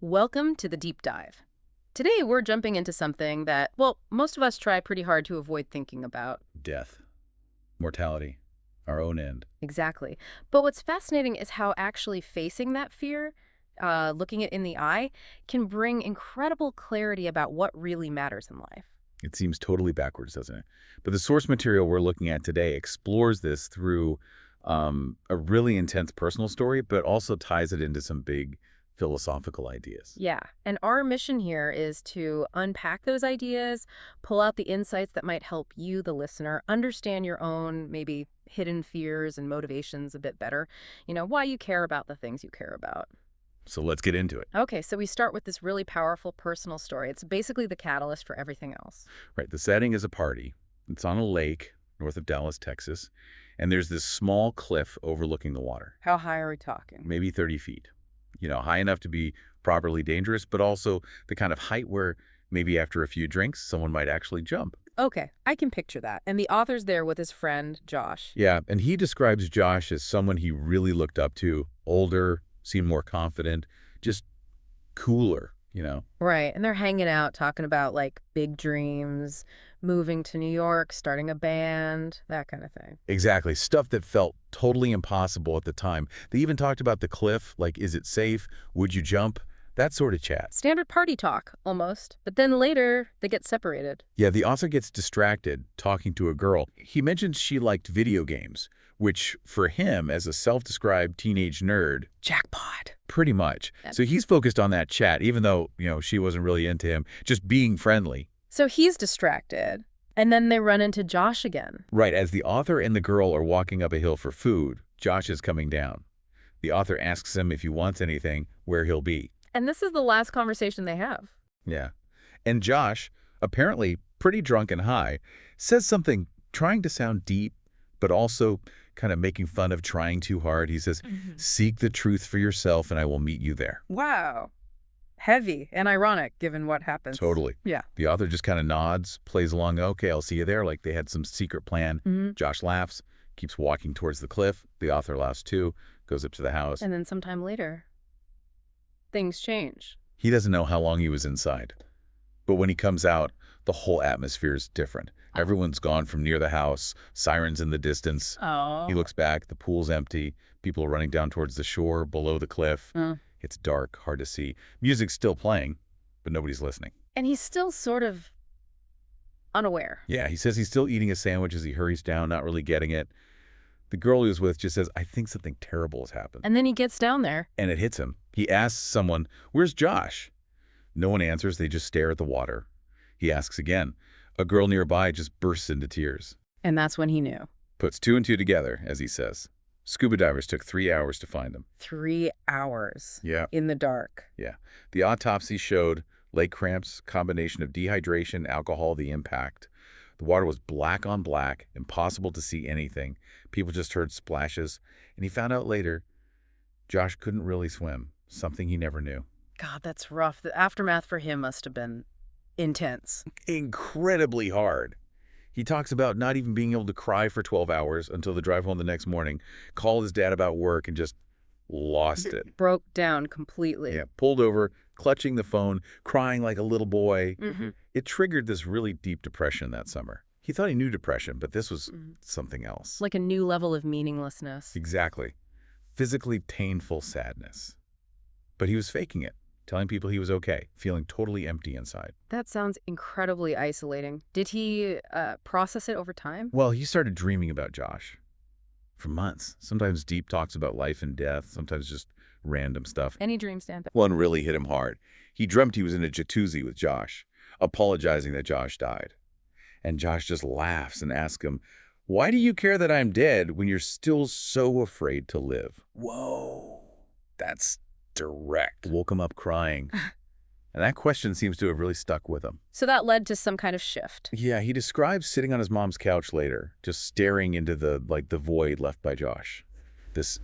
Welcome to the deep dive. Today we're jumping into something that, well, most of us try pretty hard to avoid thinking about. Death, mortality, our own end. Exactly. But what's fascinating is how actually facing that fear, looking it in the eye, can bring incredible clarity about what really matters in life. It seems totally backwards, doesn't it? But the source material we're looking at today explores this through a really intense personal story, but also ties it into some big philosophical ideas. Yeah, and our mission here is to unpack those ideas, pull out the insights that might help you, the listener, understand your own maybe hidden fears and motivations a bit better. Why you care about the things you care about. So let's get into it. Okay, so we start with this really powerful personal story. It's basically the catalyst for everything else. Right, the setting is a party. It's on a lake north of Dallas, Texas, and there's this small cliff overlooking the water, How high are we talking? maybe 30 feet. High enough to be properly dangerous, but also the kind of height where maybe after a few drinks, someone might actually jump. Okay, I can picture that. And the author's there with his friend, Josh. Yeah, and he describes Josh as someone he really looked up to, older, seemed more confident, just cooler. Right, and they're hanging out, talking about, like, big dreams, moving to New York, starting a band, that kind of thing. Exactly, stuff that felt totally impossible at the time. They even talked about the cliff, like, is it safe? Would you jump? That sort of chat. Standard party talk, almost. But then later, they get separated. Yeah, the author gets distracted talking to a girl. He mentions she liked video games, which for him, as a self-described teenage nerd, Jackpot. pretty much. So he's focused on that chat, even though, she wasn't really into him, just being friendly. So he's distracted. And then they run into Josh again. Right, as the author and the girl are walking up a hill for food, Josh is coming down. The author asks him if he wants anything, where he'll be. And this is the last conversation they have. Yeah. And Josh, apparently pretty drunk and high, says something trying to sound deep, but also kind of making fun of trying too hard. He says, seek the truth for yourself and I will meet you there. Wow. Heavy and ironic, given what happens. Totally. Yeah. The author just kind of nods, plays along, okay, I'll see you there, like they had some secret plan. Josh laughs, keeps walking towards the cliff. The author laughs too, goes up to the house. And then sometime later, things change. He doesn't know how long he was inside. But when he comes out, the whole atmosphere is different. Everyone's gone from near the house, sirens in the distance. Oh. He looks back, the pool's empty, people are running down towards the shore, below the cliff. It's dark, hard to see. Music's still playing, but nobody's listening. And he's still sort of unaware. Yeah, he says he's still eating a sandwich as he hurries down, not really getting it. The girl he was with just says, I think something terrible has happened. And then he gets down there. And it hits him. He asks someone, where's Josh? No one answers, they just stare at the water. He asks again. A girl nearby just bursts into tears. And that's when he knew. Puts two and two together, as he says. Scuba divers took 3 hours to find him. 3 hours. Yeah. In the dark. Yeah. The autopsy showed leg cramps, combination of dehydration, alcohol, the impact. The water was black on black, impossible to see anything. People just heard splashes. And he found out later, Josh couldn't really swim, something he never knew. God, that's rough. The aftermath for him must have been intense. Incredibly hard. He talks about not even being able to cry for 12 hours until the drive home the next morning, called his dad about work and just lost it. Broke down completely. Yeah, pulled over, clutching the phone, crying like a little boy. It triggered this really deep depression that summer. He thought he knew depression, but this was something else. Like a new level of meaninglessness. Exactly. Physically painful sadness. But he was faking it, telling people he was okay, feeling totally empty inside. That sounds incredibly isolating. Did he process it over time? Well, he started dreaming about Josh for months. Sometimes deep talks about life and death, sometimes just random stuff. Any dream stand up? One really hit him hard. He dreamt he was in a jacuzzi with Josh, apologizing that Josh died. And Josh just laughs and asks him, why do you care that I'm dead when you're still so afraid to live? Whoa, that's direct. Woke him up crying. And that question seems to have really stuck with him. So that led to some kind of shift. Yeah, he describes sitting on his mom's couch later, just staring into the void left by Josh. This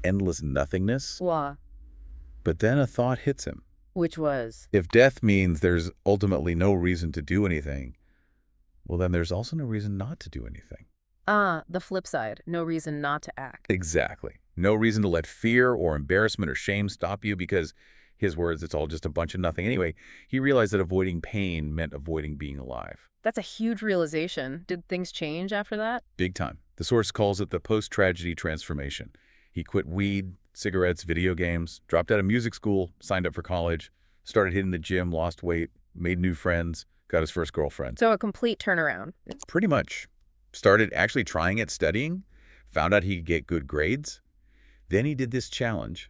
endless nothingness. Wow. But then a thought hits him. Which was? If death means there's ultimately no reason to do anything, well, then there's also no reason not to do anything. The flip side. No reason not to act. Exactly. No reason to let fear or embarrassment or shame stop you because His words, it's all just a bunch of nothing. Anyway, he realized that avoiding pain meant avoiding being alive. That's a huge realization. Did things change after that? Big time. The source calls it the post-tragedy transformation. He quit weed, cigarettes, video games, dropped out of music school, signed up for college, started hitting the gym, lost weight, made new friends, got his first girlfriend. So a complete turnaround. Pretty much. Started actually trying at studying, found out he could get good grades. Then he did this challenge.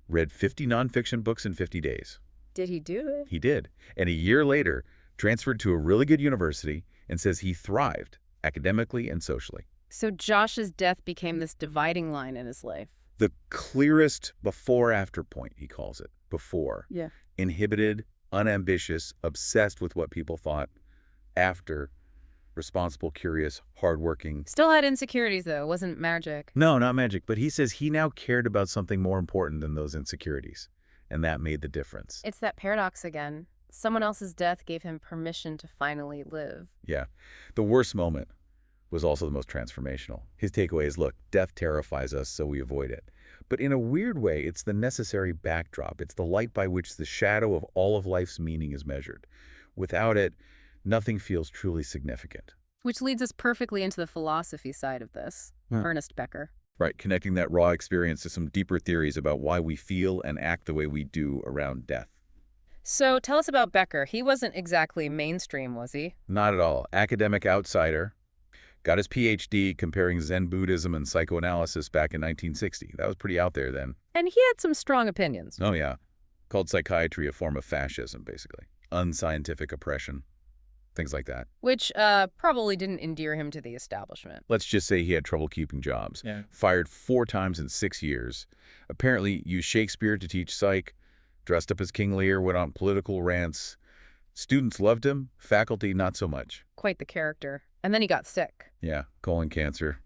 Read 50 nonfiction books in 50 days. Did he do it? He did. And a year later, transferred to a really good university and says he thrived academically and socially. So Josh's death became this dividing line in his life. The clearest before-after point, he calls it. Before. Yeah. Inhibited, unambitious, obsessed with what people thought. After, responsible, curious, hardworking. Still had insecurities, though. It wasn't magic. No, not magic. But he says he now cared about something more important than those insecurities. And that made the difference. It's that paradox again. Someone else's death gave him permission to finally live. Yeah. The worst moment was also the most transformational. His takeaway is, look, death terrifies us, so we avoid it. But in a weird way, it's the necessary backdrop. It's the light by which the shadow of all of life's meaning is measured. Without it, nothing feels truly significant. Which leads us perfectly into the philosophy side of this. Yeah. Ernest Becker. Right, connecting that raw experience to some deeper theories about why we feel and act the way we do around death. So tell us about Becker. He wasn't exactly mainstream, was he? Not at all. Academic outsider. Got his PhD comparing Zen Buddhism and psychoanalysis back in 1960. That was pretty out there then. And he had some strong opinions. Oh, yeah. Called psychiatry a form of fascism, basically. Unscientific oppression. Things like that. Which probably didn't endear him to the establishment. Let's just say he had trouble keeping jobs. Yeah. Fired 4 times in 6 years. Apparently used Shakespeare to teach psych. Dressed up as King Lear, went on political rants. Students loved him. Faculty, not so much. Quite the character. And then he got sick. Yeah, colon cancer.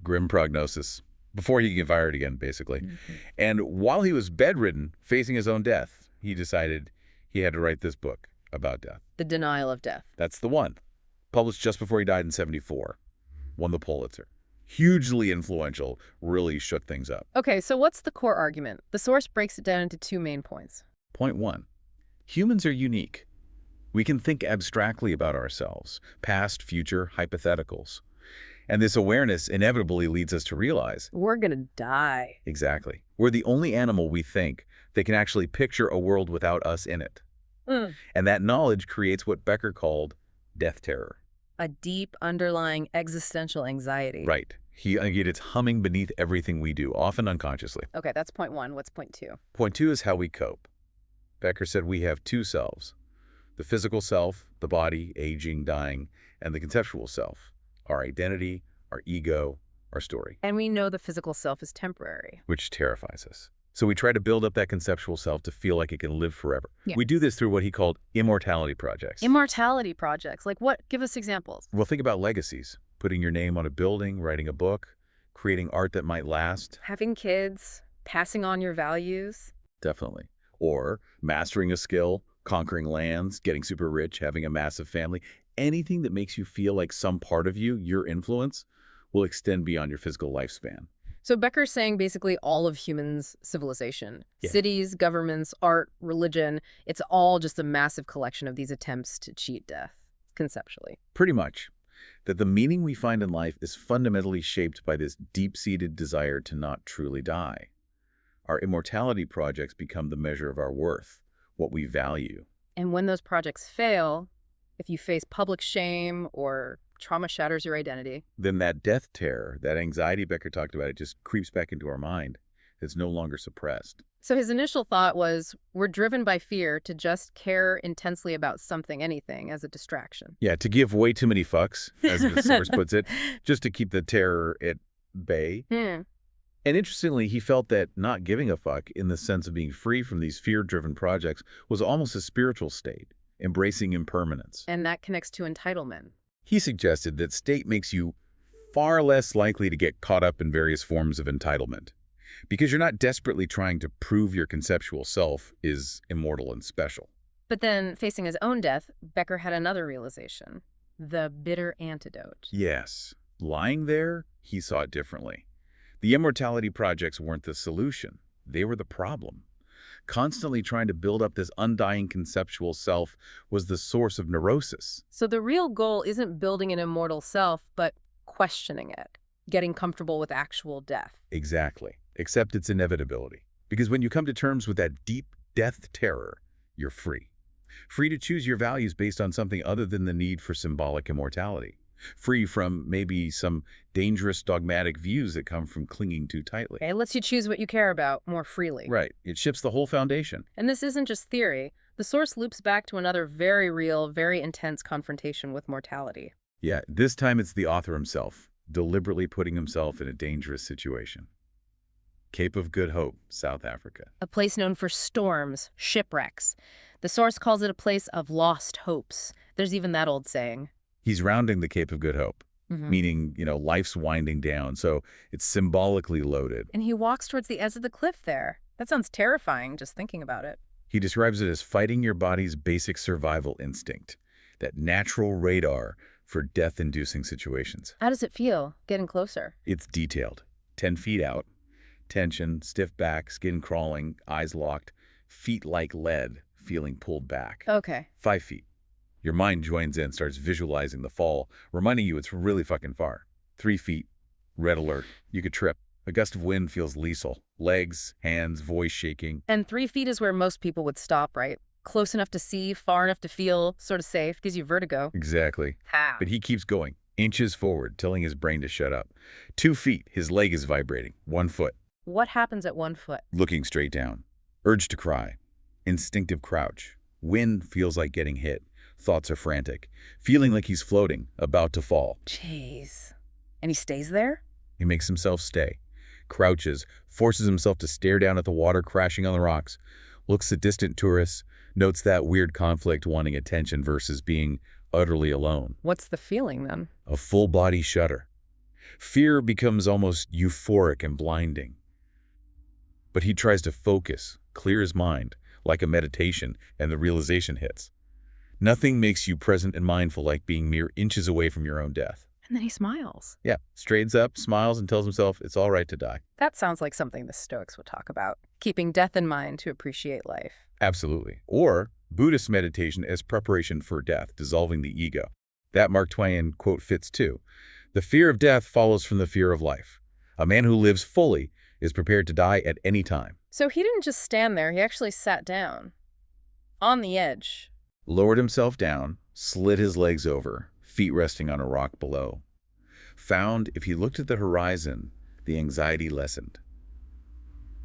Grim prognosis. Before he could get fired again, basically. Mm-hmm. And while he was bedridden, facing his own death, he decided he had to write this book about death. The Denial of Death. That's the one. Published just before he died in '74. Won the Pulitzer. Hugely influential, really shook things up. Okay, so what's the core argument? The source breaks it down into 2 main points. Point 1. Humans are unique. We can think abstractly about ourselves, past, future, hypotheticals. And this awareness inevitably leads us to realize, We're gonna die. exactly, we're the only animal we think that can actually picture a world without us in it. And that knowledge creates what Becker called death terror. A deep underlying existential anxiety. Right. It's humming beneath everything we do, often unconsciously. Okay, that's point 1. What's point 2? Point 2 is how we cope. Becker said we have 2 selves. The physical self, the body, aging, dying, and the conceptual self, our identity, our ego, our story. And we know the physical self is temporary. Which terrifies us. So we try to build up that conceptual self to feel like it can live forever. Yeah. We do this through what he called immortality projects. Immortality projects. Like what? Give us examples. Well, think about legacies. Putting your name on a building, writing a book, creating art that might last. Having kids, passing on your values. Definitely. Or mastering a skill, conquering lands, getting super rich, having a massive family. Anything that makes you feel like some part of you, your influence, will extend beyond your physical lifespan. So Becker's saying basically all of humans' civilization, Yeah. cities, governments, art, religion, it's all just a massive collection of these attempts to cheat death, conceptually. Pretty much. That the meaning we find in life is fundamentally shaped by this deep-seated desire to not truly die. Our immortality projects become the measure of our worth, what we value. And when those projects fail, if you face public shame or trauma shatters your identity. Then that death terror, that anxiety Becker talked about, it just creeps back into our mind. It's no longer suppressed. So his initial thought was, we're driven by fear to just care intensely about something, anything, as a distraction. Yeah, to give way too many fucks, as the source puts it, just to keep the terror at bay. Hmm. And interestingly, he felt that not giving a fuck, in the sense of being free from these fear-driven projects, was almost a spiritual state, embracing impermanence. And that connects to entitlement. He suggested that state makes you far less likely to get caught up in various forms of entitlement, because you're not desperately trying to prove your conceptual self is immortal and special. But then, facing his own death, Becker had another realization. The bitter antidote. Yes. Lying there, he saw it differently. The immortality projects weren't the solution. They were the problem. constantly trying to build up this undying conceptual self, was the source of neurosis. So the real goal isn't building an immortal self, but questioning it, getting comfortable with actual death. Exactly. Except its inevitability. Because when you come to terms with that deep death terror, you're free. Free to choose your values based on something other than the need for symbolic immortality. Free from maybe some dangerous dogmatic views that come from clinging too tightly. Okay, it lets you choose what you care about more freely. Right. It shifts the whole foundation. And this isn't just theory. The source loops back to another very real, very intense confrontation with mortality. Yeah, this time it's the author himself, deliberately putting himself in a dangerous situation. Cape of Good Hope, South Africa. A place known for storms, shipwrecks. The source calls it a place of lost hopes. There's even that old saying. He's rounding the Cape of Good Hope, meaning, life's winding down, so it's symbolically loaded. And he walks towards the edge of the cliff there. That sounds terrifying, just thinking about it. He describes it as fighting your body's basic survival instinct, that natural radar for death-inducing situations. How does it feel, getting closer? It's detailed. 10 feet out, tension, stiff back, skin crawling, eyes locked, feet like lead, feeling pulled back. Okay. 5 feet. Your mind joins in, starts visualizing the fall, reminding you it's really fucking far. 3 feet, red alert. You could trip. A gust of wind feels lethal. Legs, hands, voice shaking. And 3 feet is where most people would stop, right? Close enough to see, far enough to feel, sort of safe, gives you vertigo. Exactly. How? But he keeps going, inches forward, telling his brain to shut up. 2 feet, his leg is vibrating. 1 foot. What happens at 1 foot? Looking straight down. Urge to cry. Instinctive crouch. Wind feels like getting hit. Thoughts are frantic. Feeling like he's floating, about to fall. Jeez. And he stays there? He makes himself stay. Crouches, forces himself to stare down at the water crashing on the rocks. Looks at distant tourists. Notes that weird conflict wanting attention versus being utterly alone. What's the feeling then? A full-body shudder. Fear becomes almost euphoric and blinding. But he tries to focus, clear his mind, like a meditation, and the realization hits. Nothing makes you present and mindful like being mere inches away from your own death. And then he smiles. Yeah, straightens up, smiles, and tells himself it's all right to die. That sounds like something the Stoics would talk about. Keeping death in mind to appreciate life. Absolutely. Or Buddhist meditation as preparation for death, dissolving the ego. That Mark Twain quote fits too. The fear of death follows from the fear of life. A man who lives fully is prepared to die at any time. So he didn't just stand there, he actually sat down. On the edge. Lowered himself down, slid his legs over, feet resting on a rock below. Found if he looked at the horizon, the anxiety lessened.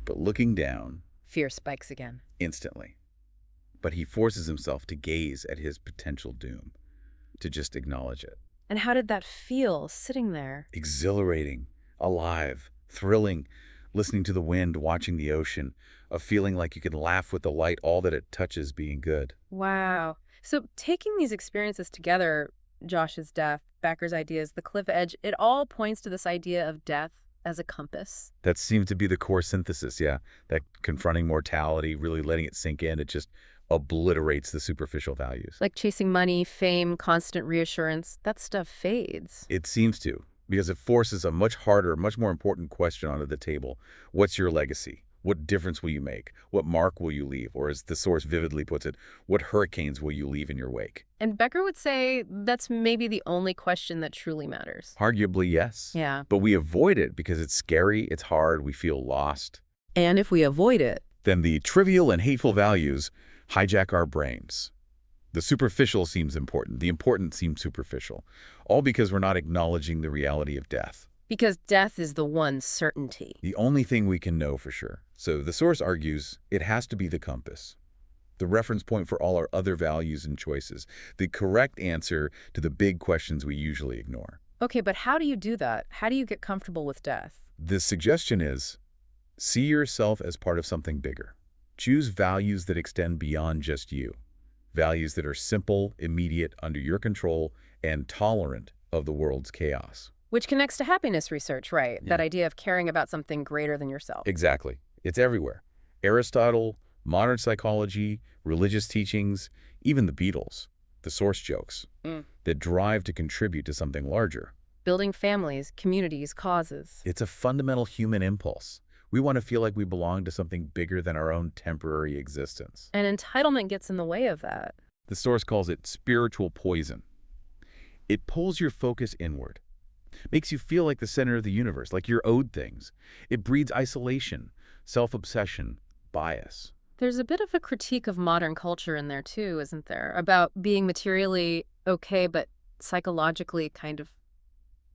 But looking down, Fear spikes again. instantly. But he forces himself to gaze at his potential doom, to just acknowledge it. And how did that feel, sitting there? Exhilarating, alive, thrilling, listening to the wind, watching the ocean, a feeling like you can laugh with the light, all that it touches being good. Wow. So taking these experiences together, Josh's death, Becker's ideas, the cliff edge, it all points to this idea of death as a compass. That seems to be the core synthesis, yeah. That confronting mortality, really letting it sink in, it just obliterates the superficial values. Like chasing money, fame, constant reassurance, that stuff fades. It seems to, because it forces a much harder, much more important question onto the table. What's your legacy? What difference will you make? What mark will you leave? Or as the source vividly puts it, what hurricanes will you leave in your wake? And Becker would say that's maybe the only question that truly matters. Arguably, yes. Yeah. But we avoid it because it's scary, it's hard, we feel lost. And if we avoid it, Then the trivial and hateful values hijack our brains. The superficial seems important, the important seems superficial, all because we're not acknowledging the reality of death. because death is the one certainty. The only thing we can know for sure. So the source argues it has to be the compass, the reference point for all our other values and choices, the correct answer to the big questions we usually ignore. Okay, but how do you do that? How do you get comfortable with death? The suggestion is, see yourself as part of something bigger. Choose values that extend beyond just you. Values that are simple, immediate, under your control, and tolerant of the world's chaos. Which connects to happiness research, right? Yeah. That idea of caring about something greater than yourself. Exactly. It's everywhere. Aristotle, modern psychology, religious teachings, even the Beatles, the source jokes that drive to contribute to something larger. Building families, communities, causes. It's a fundamental human impulse. We want to feel like we belong to something bigger than our own temporary existence. And entitlement gets in the way of that. The source calls it spiritual poison. It pulls your focus inward, makes you feel like the center of the universe, like you're owed things. It breeds isolation, self-obsession, bias. There's a bit of a critique of modern culture in there too, isn't there? About being materially okay, but psychologically kind of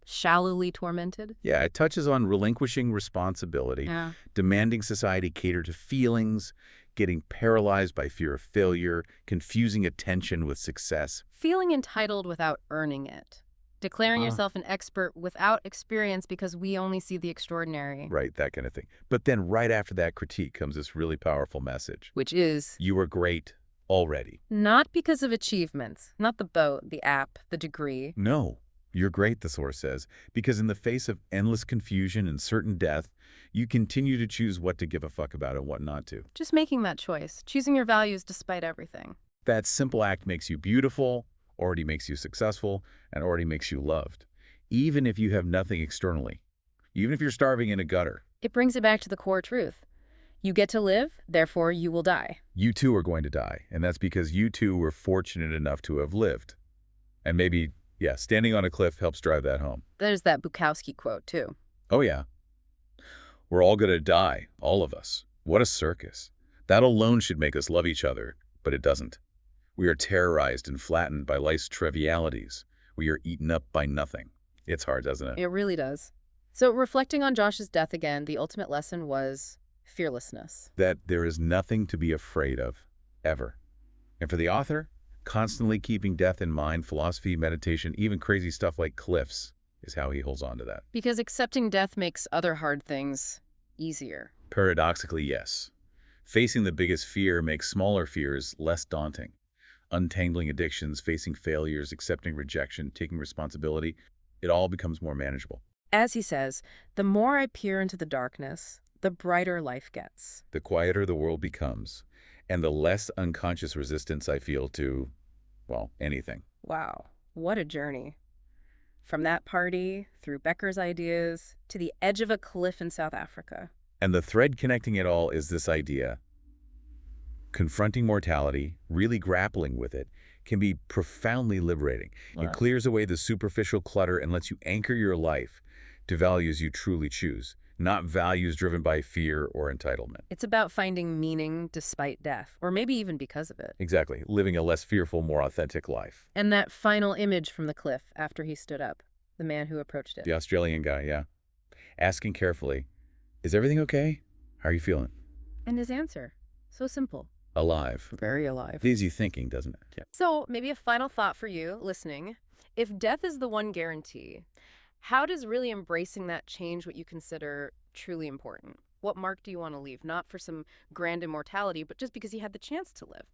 shallowly tormented. Yeah, it touches on relinquishing responsibility, Yeah. demanding society cater to feelings, getting paralyzed by fear of failure, confusing attention with success. Feeling entitled without earning it. Declaring Ah. yourself an expert without experience because we only see the extraordinary. Right, that kind of thing. But then right after that critique comes this really powerful message. Which is You are great already. not because of achievements, not the boat, the app, the degree. No, you're great, the source says, because in the face of endless confusion and certain death, you continue to choose what to give a fuck about and what not to. Just making that choice, choosing your values despite everything. That simple act makes you beautiful, already makes you successful, and already makes you loved, even if you have nothing externally, even if you're starving in a gutter. It brings it back to the core truth. You get to live, therefore you will die. You too are going to die, and that's because you too were fortunate enough to have lived. And maybe, yeah, standing on a cliff helps drive that home. There's that Bukowski quote, too. Oh yeah, we're all going to die, all of us. What a circus. That alone should make us love each other, but it doesn't. We are terrorized and flattened by life's trivialities. We are eaten up by nothing. It's hard, doesn't it? It really does. So reflecting on Josh's death again, the ultimate lesson was fearlessness. That there is nothing to be afraid of, ever. And for the author, constantly keeping death in mind, philosophy, meditation, even crazy stuff like cliffs, is how he holds on to that. Because accepting death makes other hard things easier. Paradoxically, yes. Facing the biggest fear makes smaller fears less daunting. Untangling addictions, facing failures, accepting rejection, taking responsibility, it all becomes more manageable. As he says, the more I peer into the darkness, the brighter life gets. The quieter the world becomes, and the less unconscious resistance I feel to, well, anything. Wow, what a journey. From that party, through Becker's ideas, to the edge of a cliff in South Africa. And the thread connecting it all is this idea. Confronting mortality, really grappling with it, can be profoundly liberating. Wow. It clears away the superficial clutter and lets you anchor your life to values you truly choose, not values driven by fear or entitlement. It's about finding meaning despite death, or maybe even because of it. Exactly, living a less fearful, more authentic life. And that final image from the cliff after he stood up, the man who approached it. The Australian guy, yeah. Asking carefully, is everything okay? How are you feeling? And his answer, so simple. Alive. Very alive. Leaves you thinking, doesn't it? Yeah. So maybe a final thought for you listening. If death is the one guarantee, how does really embracing that change what you consider truly important? What mark do you want to leave? Not for some grand immortality, but just because you had the chance to live.